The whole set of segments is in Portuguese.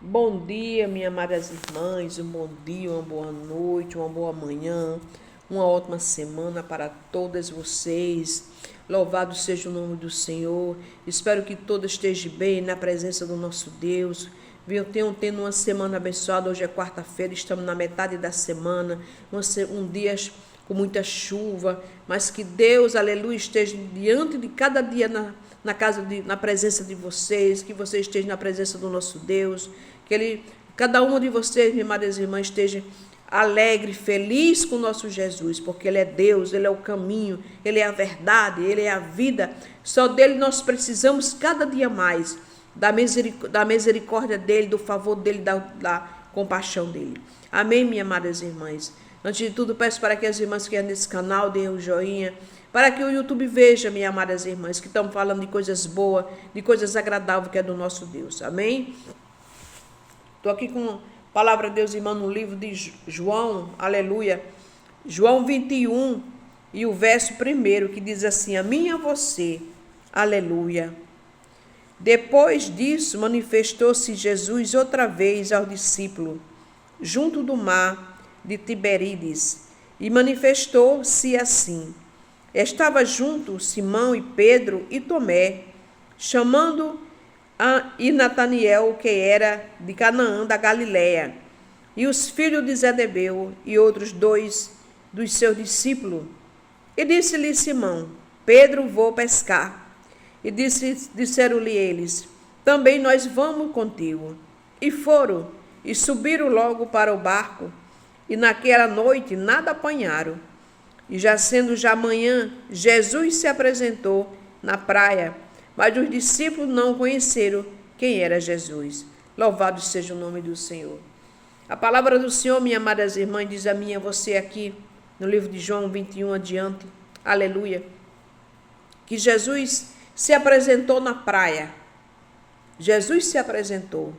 Bom dia, minhas amadas irmãs, um bom dia, uma boa noite, uma boa manhã, uma ótima semana para todas vocês. Louvado seja o nome do Senhor. Espero que todos estejam bem na presença do nosso Deus. Tenham tendo uma semana abençoada. Hoje é quarta-feira, estamos na metade da semana, um dia com muita chuva, mas que Deus, aleluia, esteja diante de cada dia na presença de vocês, que vocês estejam na presença do nosso Deus, cada uma de vocês, minhas amadas irmãs, esteja alegre, feliz com o nosso Jesus, porque Ele é Deus, Ele é o caminho, Ele é a verdade, Ele é a vida. Só dele nós precisamos cada dia mais, da misericórdia dEle, do favor dEle, da compaixão dEle. Amém, minhas amadas irmãs? Antes de tudo, peço para que as irmãs que estão nesse canal deem um joinha, para que o YouTube veja, minhas amadas irmãs, que estamos falando de coisas boas, de coisas agradáveis que é do nosso Deus. Amém? Estou aqui com a palavra de Deus, irmão, no livro de João, aleluia. João 21 e o verso 1, que diz assim: a mim e a você, aleluia. Depois disso, manifestou-se Jesus outra vez ao discípulo, junto do mar de Tiberíades, e manifestou-se assim. Estava junto Simão e Pedro e Tomé, chamando e Nataniel, que era de Canaã da Galiléia, e os filhos de Zebedeu e outros dois dos seus discípulos. E disse-lhe Simão: Pedro, vou pescar. E disseram-lhe eles: também nós vamos contigo. E foram, e subiram logo para o barco, e naquela noite nada apanharam. E já sendo manhã, Jesus se apresentou na praia, mas os discípulos não conheceram quem era Jesus. Louvado seja o nome do Senhor. A palavra do Senhor, minhas amadas irmãs, diz a mim e a você aqui, no livro de João 21 adiante, aleluia, que Jesus se apresentou na praia. Jesus se apresentou.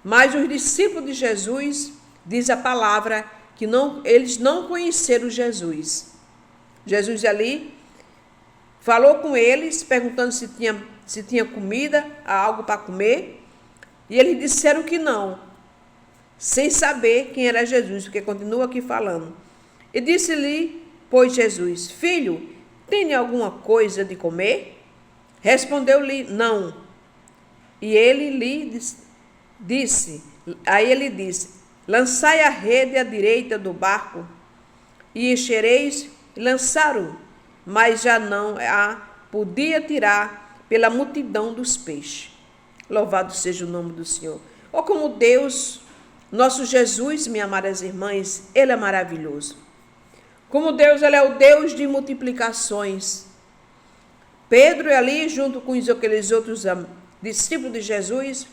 Mas os discípulos de Jesus, diz a palavra, que eles não conheceram Jesus. Jesus ali falou com eles, perguntando se tinha comida, algo para comer, e eles disseram que não, sem saber quem era Jesus, porque continua aqui falando. E disse-lhe, pois, Jesus: filho, tem alguma coisa de comer? Respondeu-lhe: não. E ele lhe disse, lançai a rede à direita do barco, e enchereis. Lançaram, mas já não a podia tirar pela multidão dos peixes. Louvado seja o nome do Senhor. Oh, como Deus, nosso Jesus, minhas amadas irmãs, Ele é maravilhoso. Como Deus, Ele é o Deus de multiplicações. Pedro ali, junto com aqueles outros discípulos de Jesus,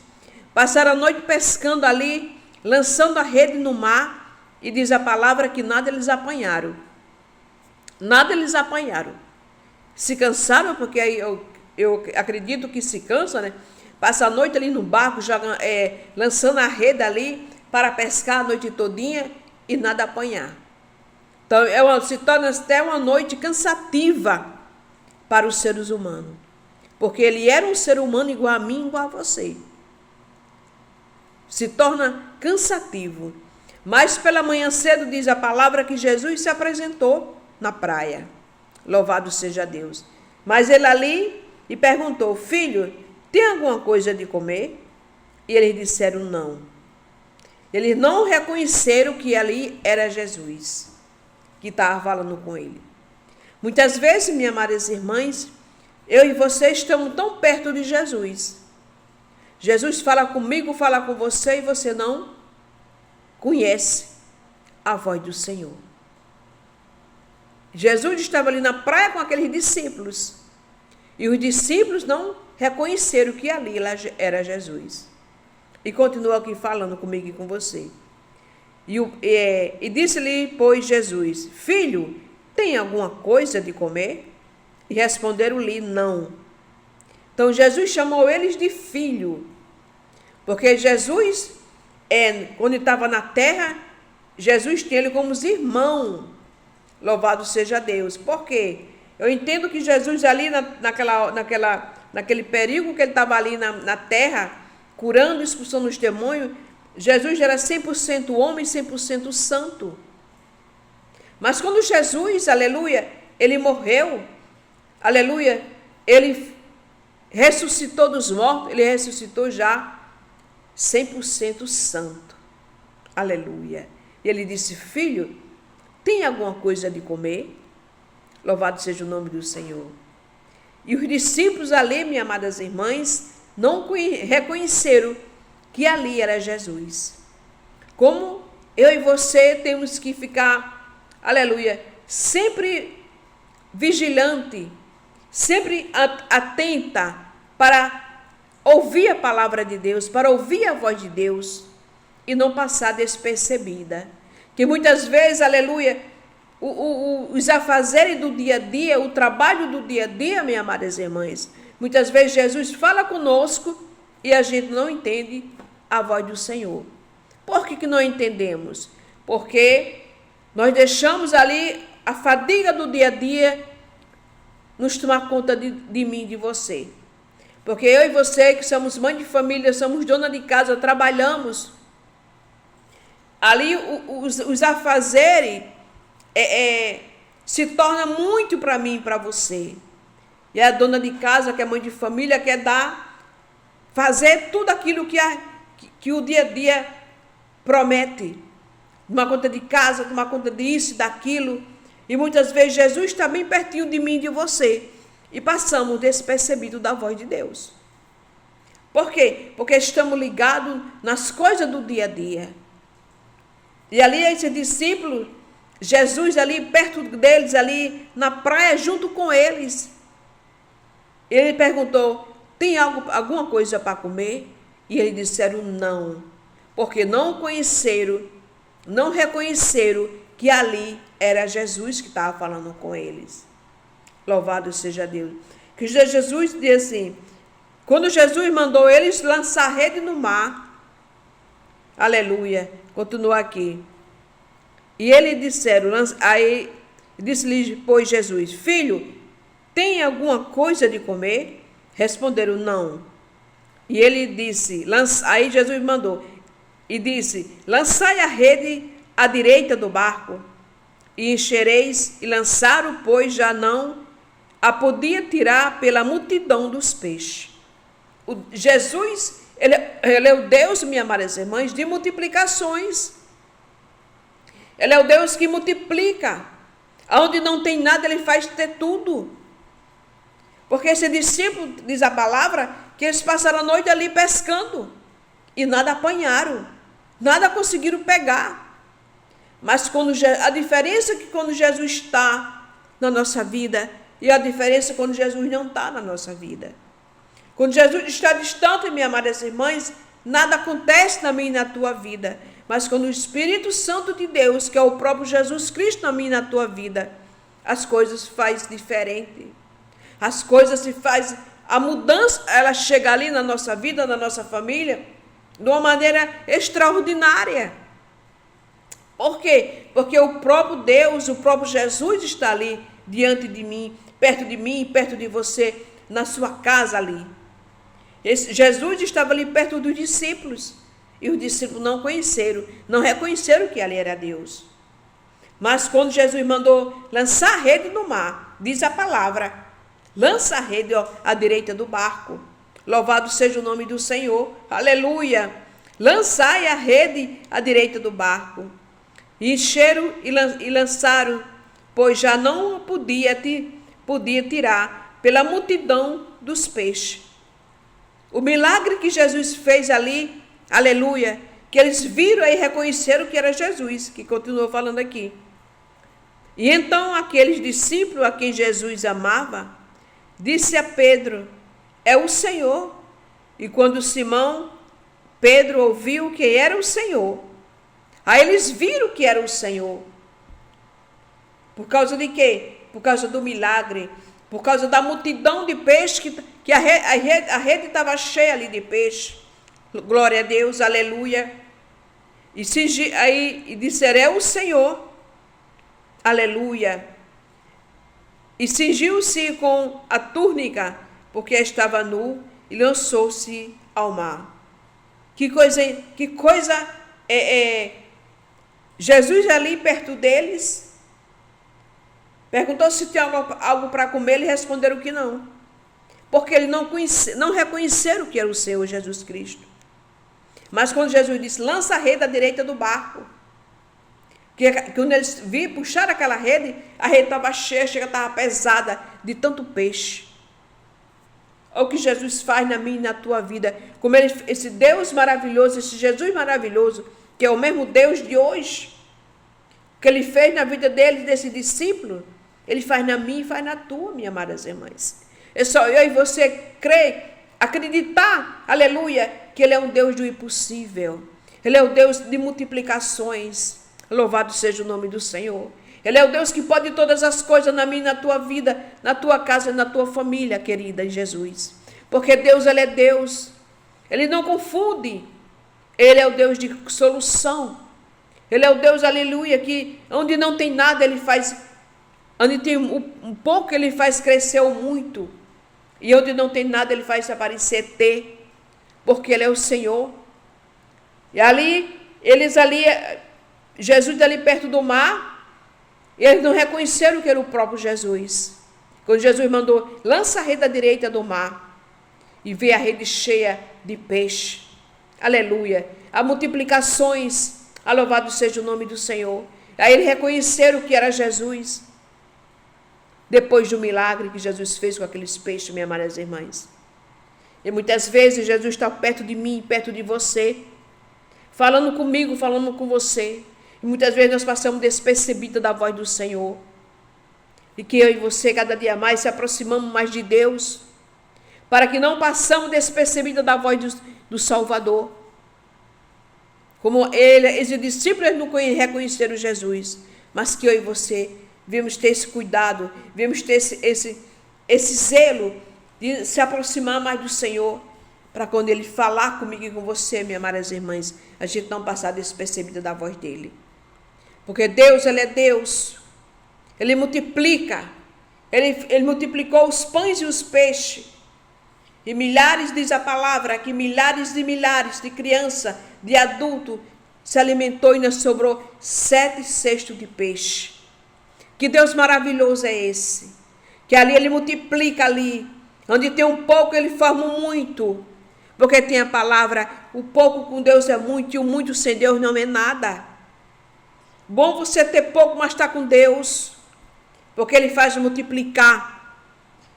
passaram a noite pescando ali, lançando a rede no mar, e diz a palavra que nada eles apanharam. Nada eles apanharam. Se cansaram, porque aí eu acredito que se cansa, né? Passa a noite ali no barco, lançando a rede ali para pescar a noite todinha e nada apanhar. Então se torna até uma noite cansativa para os seres humanos. Porque ele era um ser humano igual a mim, igual a você. Se torna cansativo. Mas pela manhã cedo diz a palavra que Jesus se apresentou na praia. Louvado seja Deus. Mas ele ali e perguntou: filho, tem alguma coisa de comer? E eles disseram não. Eles não reconheceram que ali era Jesus que estava falando com ele. Muitas vezes, minhas amadas irmãs, eu e você estamos tão perto de Jesus. Jesus fala comigo, fala com você, e você não conhece a voz do Senhor. Jesus estava ali na praia com aqueles discípulos. E os discípulos não reconheceram que ali era Jesus. E continua aqui falando comigo e com você. E disse-lhe, pois, Jesus: filho, tem alguma coisa de comer? E responderam-lhe: não. Então Jesus chamou eles de filho. Porque Jesus, quando estava na terra, Jesus tinha ele como os irmãos. Louvado seja Deus. Por quê? Eu entendo que Jesus ali naquele período que ele estava ali na terra, curando, expulsando os demônios, Jesus era 100% homem, 100% santo. Mas quando Jesus, aleluia, ele morreu, aleluia, ele ressuscitou dos mortos, ele ressuscitou já 100% santo. Aleluia. E ele disse: filho, tem alguma coisa de comer? Louvado seja o nome do Senhor. E os discípulos ali, minhas amadas irmãs, não reconheceram que ali era Jesus. Como eu e você temos que ficar, aleluia, sempre vigilante, sempre atenta para ouvir a palavra de Deus, para ouvir a voz de Deus e não passar despercebida. Que muitas vezes, aleluia, os afazeres do dia a dia, o trabalho do dia a dia, minhas amadas irmãs, muitas vezes Jesus fala conosco e a gente não entende a voz do Senhor. Por que não entendemos? Porque nós deixamos ali a fadiga do dia a dia nos tomar conta de mim e de você. Porque eu e você, que somos mãe de família, somos dona de casa, trabalhamos, ali os afazeres se torna muito para mim e para você. E a dona de casa, que é mãe de família, quer fazer tudo aquilo que o dia a dia promete. Tomar conta de casa, tomar conta disso, daquilo. E muitas vezes Jesus está bem pertinho de mim e de você. E passamos despercebido da voz de Deus. Por quê? Porque estamos ligados nas coisas do dia a dia. E ali esse discípulo, Jesus ali perto deles, ali na praia, junto com eles. Ele perguntou: tem alguma coisa para comer? E eles disseram não, porque não conheceram, não reconheceram que ali era Jesus que estava falando com eles. Louvado seja Deus. Que Jesus diz assim, quando Jesus mandou eles lançar a rede no mar, aleluia, continua aqui. E eles disseram, aí disse-lhe, pois Jesus: filho, tem alguma coisa de comer? Responderam: não. E ele disse, aí Jesus mandou, e disse: lançai a rede à direita do barco, e enchereis, e lançaram, pois já não a podia tirar pela multidão dos peixes. Jesus, ele é o Deus, minhas amadas irmãs, de multiplicações. Ele é o Deus que multiplica. Onde não tem nada, ele faz ter tudo. Porque esse discípulo, diz a palavra, que eles passaram a noite ali pescando e nada apanharam, nada conseguiram pegar. Mas a diferença é que quando Jesus está na nossa vida e a diferença é quando Jesus não está na nossa vida. Quando Jesus está distante, minhas amadas irmãs, nada acontece na minha e na tua vida. Mas quando o Espírito Santo de Deus, que é o próprio Jesus Cristo na minha e na tua vida, as coisas faz diferente. As coisas se faz, a mudança, ela chega ali na nossa vida, na nossa família, de uma maneira extraordinária. Por quê? Porque o próprio Deus, o próprio Jesus está ali diante de mim, perto de você, na sua casa ali. Jesus estava ali perto dos discípulos. E os discípulos não conheceram, não reconheceram que ali era Deus. Mas quando Jesus mandou lançar a rede no mar, diz a palavra, lança a rede à direita do barco. Louvado seja o nome do Senhor. Aleluia. Lançai a rede à direita do barco. E encheram e lançaram, pois já não podia tirar pela multidão dos peixes. O milagre que Jesus fez ali, aleluia, que eles viram e reconheceram que era Jesus, que continuou falando aqui. E então aqueles discípulos a quem Jesus amava, disse a Pedro: é o Senhor. E quando Pedro ouviu que era o Senhor, aí eles viram que era o Senhor. Por causa de quê? Por causa do milagre, por causa da multidão de peixes, que a rede estava cheia ali de peixe. Glória a Deus, aleluia. E disseram: é o Senhor, aleluia. E cingiu-se com a túnica, porque estava nu, e lançou-se ao mar. Que coisa Jesus ali perto deles perguntou se tinha algo para comer, eles responderam que não. Porque eles não reconheceram que era o Senhor Jesus Cristo. Mas quando Jesus disse, lança a rede à direita do barco, que quando eles puxaram aquela rede, a rede estava cheia, estava pesada de tanto peixe. Olha o que Jesus faz na minha e na tua vida. Como esse Deus maravilhoso, esse Jesus maravilhoso, que é o mesmo Deus de hoje, que ele fez na vida deles, desse discípulo, ele faz na minha e faz na tua, minhas amadas irmãs. É só eu e você crer, acreditar, aleluia, que ele é um Deus do impossível. Ele é o Deus de multiplicações. Louvado seja o nome do Senhor. Ele é o Deus que pode todas as coisas na minha e na tua vida, na tua casa e na tua família, querida, em Jesus. Porque Deus, ele é Deus. Ele não confunde. Ele é o Deus de solução. Ele é o Deus, aleluia, que onde não tem nada, ele faz. Onde tem um pouco, ele faz crescer o muito. E onde não tem nada, ele faz aparecer ter. Porque ele é o Senhor. E ali, Jesus ali perto do mar, e eles não reconheceram que era o próprio Jesus. Quando Jesus mandou, lança a rede à direita do mar, e vê a rede cheia de peixe. Aleluia. Há multiplicações, louvado seja o nome do Senhor. Aí eles reconheceram que era Jesus. Depois do milagre que Jesus fez com aqueles peixes, minhas amadas irmãs. E muitas vezes Jesus está perto de mim, perto de você, falando comigo, falando com você. E muitas vezes nós passamos despercebidos da voz do Senhor. E que eu e você cada dia mais se aproximamos mais de Deus, para que não passamos despercebidos da voz do Salvador. Como esses discípulos não reconheceram Jesus, mas que eu e você devemos ter esse cuidado, devemos ter esse zelo de se aproximar mais do Senhor, para quando Ele falar comigo e com você, minhas amadas irmãs, a gente não passar despercebida da voz dEle. Porque Deus, Ele é Deus. Ele multiplica. Ele multiplicou os pães e os peixes. E milhares, diz a palavra, que milhares de criança, de adulto, se alimentou e ainda sobrou 7 cestos de peixe. Que Deus maravilhoso é esse? Que ali Ele multiplica ali. Onde tem um pouco, Ele forma um muito. Porque tem a palavra, o pouco com Deus é muito e o muito sem Deus não é nada. Bom você ter pouco, mas estar com Deus. Porque Ele faz multiplicar.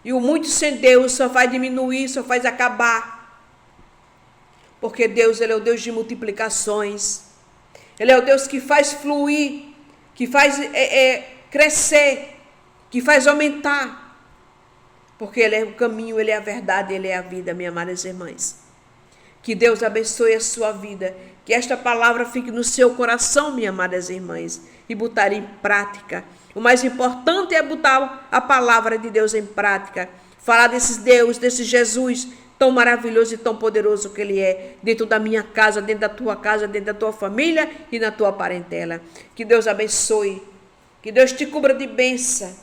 E o muito sem Deus só faz diminuir, só faz acabar. Porque Deus, Ele é o Deus de multiplicações. Ele é o Deus que faz fluir, que faz crescer, que faz aumentar. Porque Ele é o caminho, Ele é a verdade, Ele é a vida, minhas amadas irmãs. Que Deus abençoe a sua vida. Que esta palavra fique no seu coração, minhas amadas irmãs, e botar em prática. O mais importante é botar a palavra de Deus em prática. Falar desse Deus, desse Jesus tão maravilhoso e tão poderoso que Ele é, dentro da minha casa, dentro da tua casa, dentro da tua família e na tua parentela. Que Deus abençoe. Que Deus te cubra de bênção.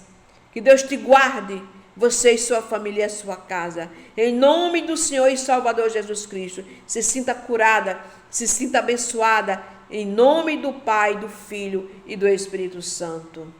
Que Deus te guarde, você e sua família e a sua casa. Em nome do Senhor e Salvador Jesus Cristo. Se sinta curada, se sinta abençoada. Em nome do Pai, do Filho e do Espírito Santo.